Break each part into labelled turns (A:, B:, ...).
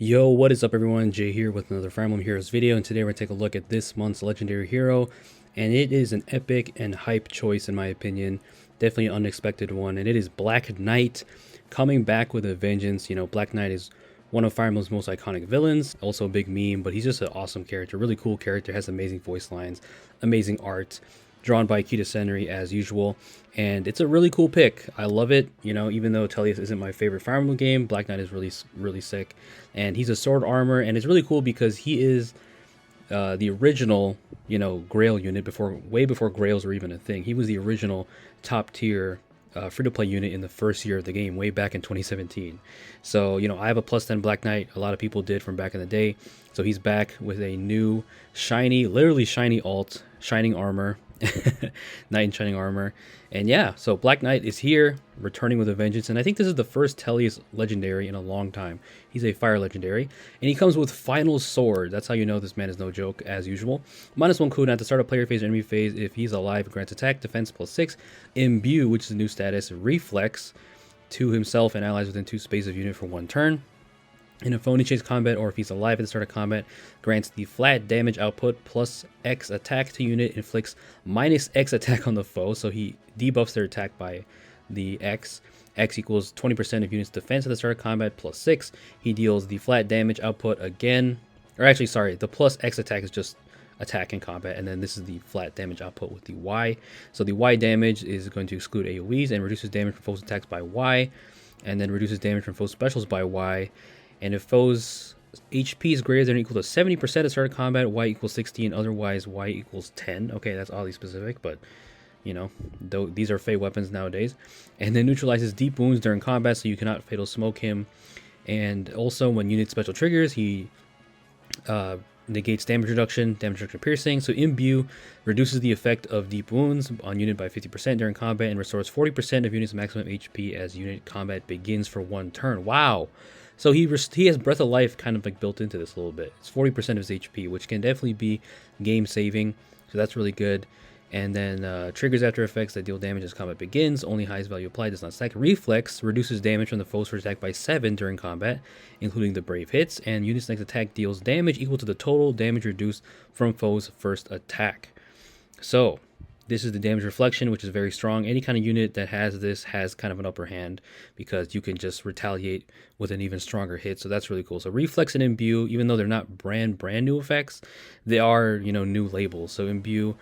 A: Yo, what is up everyone? Jay here with another Fire Emblem Heroes video, and today we're going to take a look at this month's legendary hero, and it is an epic and hype choice in my opinion. Definitely an unexpected one, and it is Black Knight coming back with a vengeance. You know, Black Knight is one of Fire Emblem's most iconic villains, also a big meme, but he's just an awesome character, really cool character, has amazing voice lines, amazing art, drawn by Akita Senri as usual, and it's a really cool pick. I love it. You know, even though Tellius isn't my favorite Fire Emblem game, Black Knight is really sick, and he's a sword armor, and it's really cool because he is the original, you know, Grail unit way before Grails were even a thing. He was the original top tier free-to-play unit in the first year of the game, way back in 2017. So, you know, I have a plus 10 Black Knight. A lot of people did from back in the day. So he's back with a new shiny, literally shiny alt, shining armor, Knight in shining armor. And yeah, so Black Knight is here, returning with a vengeance. And I think this is the first Tellius legendary in a long time. He's a fire legendary. And he comes with Final Sword. That's how you know this man is no joke, as usual. -1 cooldown to start a player phase or enemy phase. If he's alive, grants attack, defense +6. Imbue, which is a new status, reflex to himself and allies within 2 spaces of unit for 1 turn. In a phone initiates combat, or if he's alive at the start of combat, grants the flat damage output plus X attack to unit, inflicts -X attack on the foe, so he debuffs their attack by the X. X equals 20% of unit's defense at the start of combat +6. He deals the flat damage output again, or actually, sorry, the plus X attack is just attack in combat, and then this is the flat damage output with the Y. So the Y damage is going to exclude AoEs and reduces damage from foes' attacks by Y, and then reduces damage from foes' specials by Y. And if foes' HP is greater than or equal to 70% at start of combat, Y equals 16, otherwise Y equals 10. Okay, that's oddly specific, but, you know, these are Fey weapons nowadays. And then neutralizes deep wounds during combat, so you cannot Fatal Smoke him. And also, when unit special triggers, he negates damage reduction piercing. So Imbue reduces the effect of deep wounds on unit by 50% during combat and restores 40% of unit's maximum HP as unit combat begins for 1 turn. Wow! So he has Breath of Life kind of like built into this a little bit. It's 40% of his HP, which can definitely be game saving. So that's really good. And then triggers after effects that deal damage as combat begins. Only highest value applied, does not stack. Reflex reduces damage from the foe's first attack by 7 during combat, including the brave hits. And unit's next attack deals damage equal to the total damage reduced from foe's first attack. So this is the damage reflection, which is very strong. Any kind of unit that has this has kind of an upper hand because you can just retaliate with an even stronger hit. So that's really cool. So reflex and imbue, even though they're not brand new effects, they are, you know, new labels. So imbue,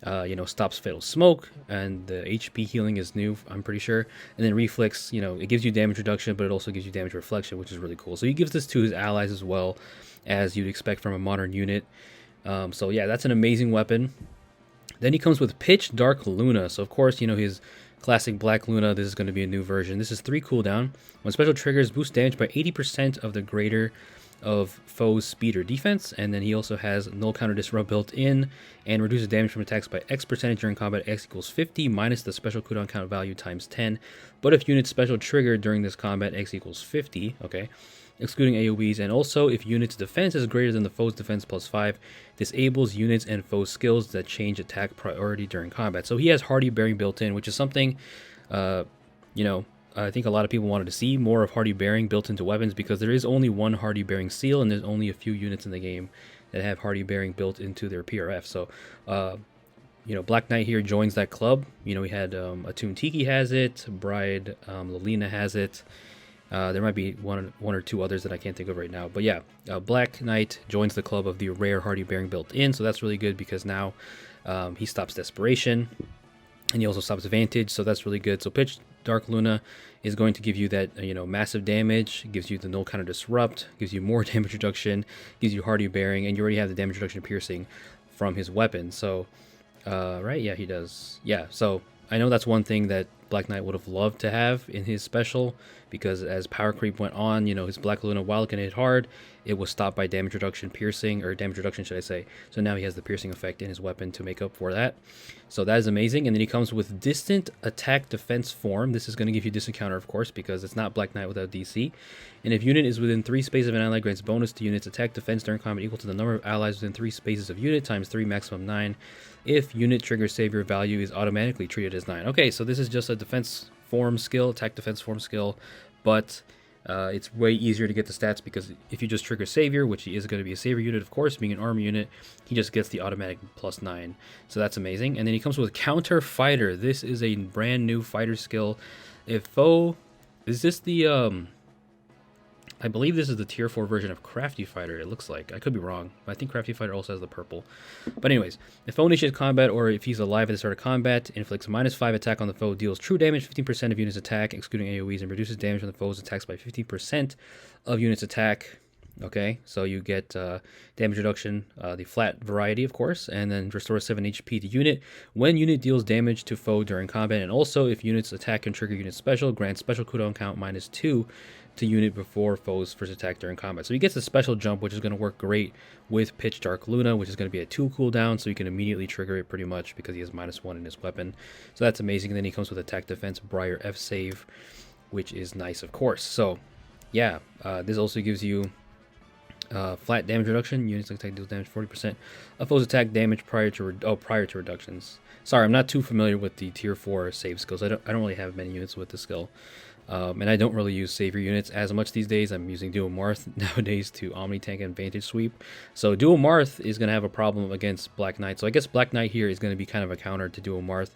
A: you know, stops fatal smoke, and the HP healing is new, I'm pretty sure. And then reflex, you know, it gives you damage reduction, but it also gives you damage reflection, which is really cool. So he gives this to his allies as well, as you'd expect from a modern unit. So yeah, that's an amazing weapon. Then he comes with Pitch Dark Luna. So of course, you know, his classic Black Luna, this is going to be a new version. This is 3 cooldown. When special triggers, boost damage by 80% of the greater of foe's speed or defense. And then he also has null counter disrupt built in and reduces damage from attacks by X percentage during combat. X equals 50 minus the special cooldown count value times 10. But if units special trigger during this combat, X equals 50. Okay, excluding AoEs. And also, if unit's defense is greater than the foe's defense +5, disables units and foe skills that change attack priority during combat. So he has Hardy Bearing built in, which is something, you know, I think a lot of people wanted to see more of Hardy Bearing built into weapons, because there is only one Hardy Bearing seal, and there's only a few units in the game that have Hardy Bearing built into their PRF. So, you know, Black Knight here joins that club. You know, we had Attune Tiki has it, Bride Lilina has it. There might be one or two others that I can't think of right now. But yeah, Black Knight joins the club of the rare Hardy Bearing built in. So that's really good, because now he stops Desperation, and he also stops Vantage. So that's really good. So Pitch Dark Luna is going to give you that, you know, massive damage, gives you the null counter disrupt, gives you more damage reduction, gives you Hardy Bearing, and you already have the damage reduction piercing from his weapon. So, right? Yeah, he does. Yeah, so I know that's one thing that Black Knight would have loved to have in his special, because as power creep went on, you know, his Black Luna, while it can hit hard, it was stopped by damage reduction piercing, or damage reduction should I say. So now he has the piercing effect in his weapon to make up for that. So that is amazing. And then he comes with distant attack defense form. This is going to give you distant counter, of course, because it's not Black Knight without DC. And if unit is within 3 spaces of an ally, grants bonus to unit's attack defense during combat equal to the number of allies within 3 spaces of unit times 3, maximum 9. If unit trigger savior value is automatically treated as 9. Okay, so this is just a defense form skill, attack defense form skill, but It's way easier to get the stats because if you just trigger Savior, which he is going to be a Savior unit, of course, being an armor unit, he just gets the automatic +9. So that's amazing. And then he comes with Counter Fighter. This is a brand new fighter skill. If foe, is this the I believe this is the tier 4 version of Crafty Fighter, it looks like. I could be wrong, but I think Crafty Fighter also has the purple. But anyways, if foe initiates combat or if he's alive at the start of combat, inflicts -5 attack on the foe, deals true damage, 15% of units attack, excluding AoEs, and reduces damage on the foe's attacks by 15% of units attack. Okay, so you get damage reduction, the flat variety, of course, and then restores 7 HP to unit when unit deals damage to foe during combat. And also, if units attack and trigger unit special, grants special cooldown count -2 to unit before foe's first attack during combat. So he gets a special jump, which is going to work great with Pitch Dark Luna, which is going to be a 2 cooldown, so you can immediately trigger it pretty much because he has -1 in his weapon. So that's amazing. And then he comes with attack defense, Briar F save, which is nice, of course. So yeah, this also gives you flat damage reduction. Units attack deals damage 40% of foe's attack damage prior to reductions. Sorry, I'm not too familiar with the tier 4 save skills. I don't really have many units with this skill. And I don't really use Savior units as much these days. I'm using Dual Marth nowadays to Omni Tank and Vantage Sweep. So Dual Marth is going to have a problem against Black Knight. So I guess Black Knight here is going to be kind of a counter to Dual Marth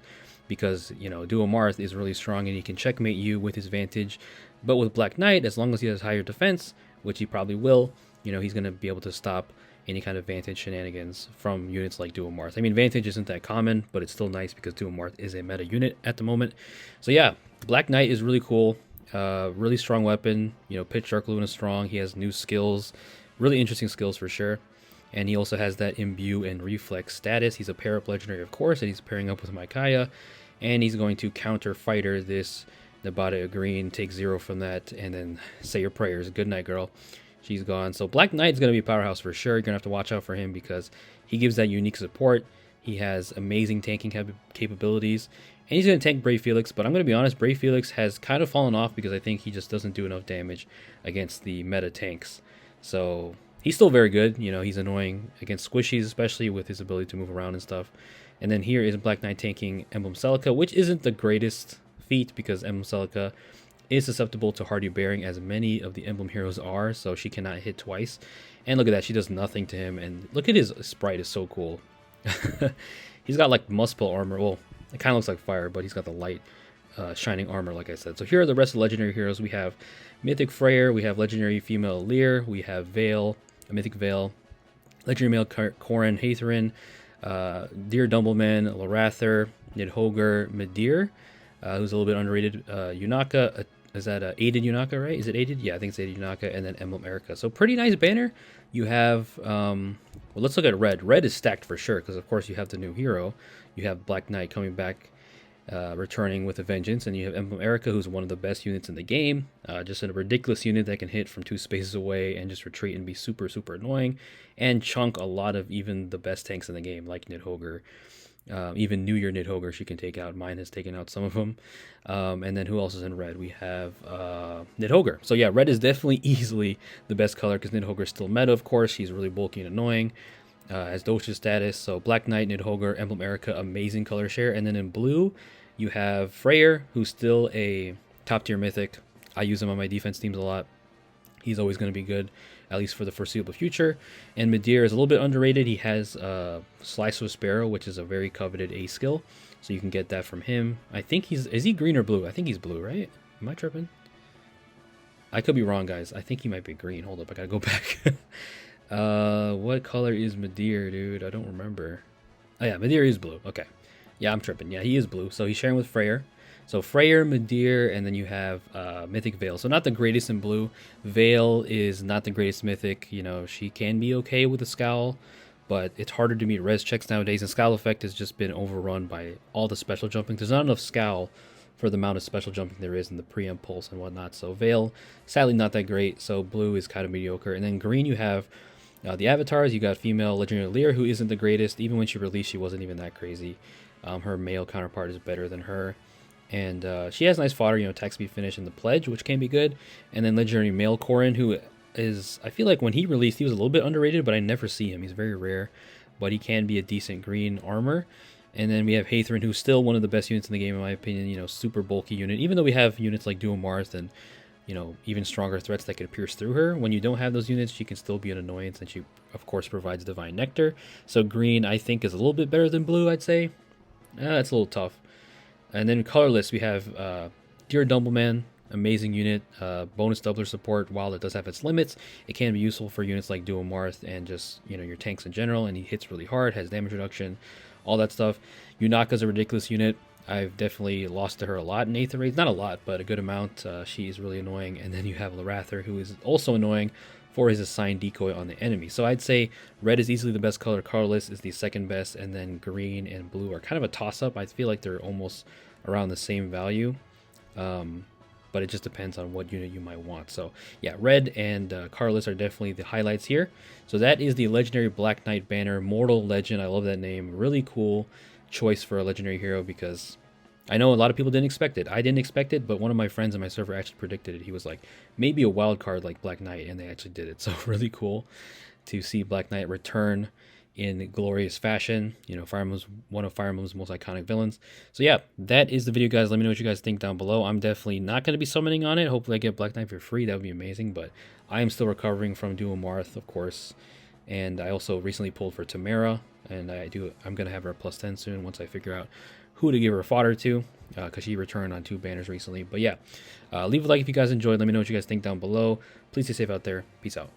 A: because, you know, Dual Marth is really strong and he can checkmate you with his Vantage. But with Black Knight, as long as he has higher defense, which he probably will, you know, he's going to be able to stop any kind of Vantage shenanigans from units like Dual Marth. I mean, Vantage isn't that common, but it's still nice because Dual Marth is a meta unit at the moment. So yeah, Black Knight is really cool. Really strong weapon. You know, Pitch Dark Luna is strong. He has new skills. Really interesting skills for sure. And he also has that Imbue and Reflex status. He's a pair-up legendary, of course, and he's pairing up with Micaiah. And he's going to counter fighter this Nabata Green, take 0 from that, and then say your prayers. Good night, girl. She's gone. So Black Knight's going to be a powerhouse for sure. You're going to have to watch out for him because he gives that unique support. He has amazing tanking capabilities. And he's going to tank Brave Felix, but I'm going to be honest, Brave Felix has kind of fallen off because I think he just doesn't do enough damage against the meta tanks. So he's still very good. You know, he's annoying against squishies, especially with his ability to move around and stuff. And then here is Black Knight tanking Emblem Celica, which isn't the greatest feat because Emblem Celica is susceptible to Hardy Bearing, as many of the Emblem heroes are, so she cannot hit twice. And look at that, she does nothing to him, and look at his sprite, is so cool. He's got like Muspel armor. Well, it kind of looks like fire, but he's got the light shining armor, like I said. So here are the rest of the legendary heroes. We have Mythic Freyr, we have legendary female Lear, we have Vale, a Mythic Vale, legendary male Corrin Hatherin, Dear Dumbleman, Lorather, Nidhogger, Midir, who's a little bit underrated, Yunaka, is that Aided Yunaka, right? Is it Aided? Yeah, I think it's Aided Yunaka, and then Emblem Erica. So pretty nice banner. You have, well, let's look at red. Red is stacked for sure, because of course you have the new hero. You have Black Knight coming back, returning with a vengeance, and you have Emblem Erica, who's one of the best units in the game. Just a ridiculous unit that can hit from 2 spaces away and just retreat and be super, super annoying, and chunk a lot of even the best tanks in the game, like Nidhogger. Even New Year Nidhogger she can take out. Mine has taken out some of them. And then who else is in red? We have Nidhogger. So yeah, red is definitely easily the best color because Nidhogger is still meta, of course. She's really bulky and annoying. Has Dosha status. So Black Knight, Nidhogger, Emblem Erica, amazing color share. And then in blue, you have Freyr, who's still a top tier mythic. I use him on my defense teams a lot. He's always going to be good, at least for the foreseeable future. And Midir is a little bit underrated. He has Slice of a Sparrow, which is a very coveted A skill. So you can get that from him. I think is he green or blue? I think he's blue, right? Am I tripping? I could be wrong, guys. I think he might be green. Hold up, I gotta go back. What color is Midir, dude? I don't remember. Oh yeah, Midir is blue. Okay. Yeah, I'm tripping. Yeah, he is blue. So he's sharing with Freyr. So Freyr, Midir, and then you have Mythic Vale. So not the greatest in blue. Vale is not the greatest mythic. You know, she can be okay with a Scowl, but it's harder to meet res checks nowadays. And Scowl effect has just been overrun by all the special jumping. There's not enough Scowl for the amount of special jumping there is in the preempt pulse and whatnot. So Vale, sadly not that great. So blue is kind of mediocre. And then green, you have the avatars. You got female Legendary Lear, who isn't the greatest. Even when she released, she wasn't even that crazy. Her male counterpart is better than her. And she has nice fodder, you know, attack speed finish in the pledge, which can be good. And then legendary male Corrin, who is, I feel like when he released, he was a little bit underrated, but I never see him. He's very rare, but he can be a decent green armor. And then we have Hatherin, who's still one of the best units in the game, in my opinion. You know, super bulky unit. Even though we have units like Dual Marth and even stronger threats that could pierce through her. When you don't have those units, she can still be an annoyance, and she, of course, provides Divine Nectar. So green, I think, is a little bit better than blue, I'd say. That's a little tough. And then colorless, we have Dear Dumbleman, amazing unit, bonus doubler support. While it does have its limits, it can be useful for units like Dual Marth and just, your tanks in general, and he hits really hard, has damage reduction, all that stuff. Yunaka's a ridiculous unit. I've definitely lost to her a lot in 8th raids. Not a lot, but a good amount. She's really annoying. And then you have Larather, who is also annoying for his assigned decoy on the enemy. So I'd say red is easily the best color. Colorless is the second best. And then green and blue are kind of a toss-up. I feel like they're almost around the same value. But it just depends on what unit you might want. So yeah, red and colorless are definitely the highlights here. So that is the legendary Black Knight banner, Mortal Legend. I love that name. Really cool choice for a legendary hero, because I know a lot of people didn't expect it. I didn't expect it, but one of my friends on my server actually predicted it. He was like, maybe a wild card like Black Knight, and they actually did it. So really cool to see Black Knight return in glorious fashion. Fire Emblem's one of Fire Emblem's most iconic villains. So yeah, that is the video, guys. Let me know what you guys think down below. I'm definitely not going to be summoning on it. Hopefully I get Black Knight for free. That would be amazing, but I am still recovering from Dual Marth, of course. And I also recently pulled for Tamara, and I'm going to have her plus 10 soon once I figure out who to give her fodder to, because she returned on 2 banners recently. But yeah, leave a like if you guys enjoyed. Let me know what you guys think down below. Please stay safe out there. Peace out.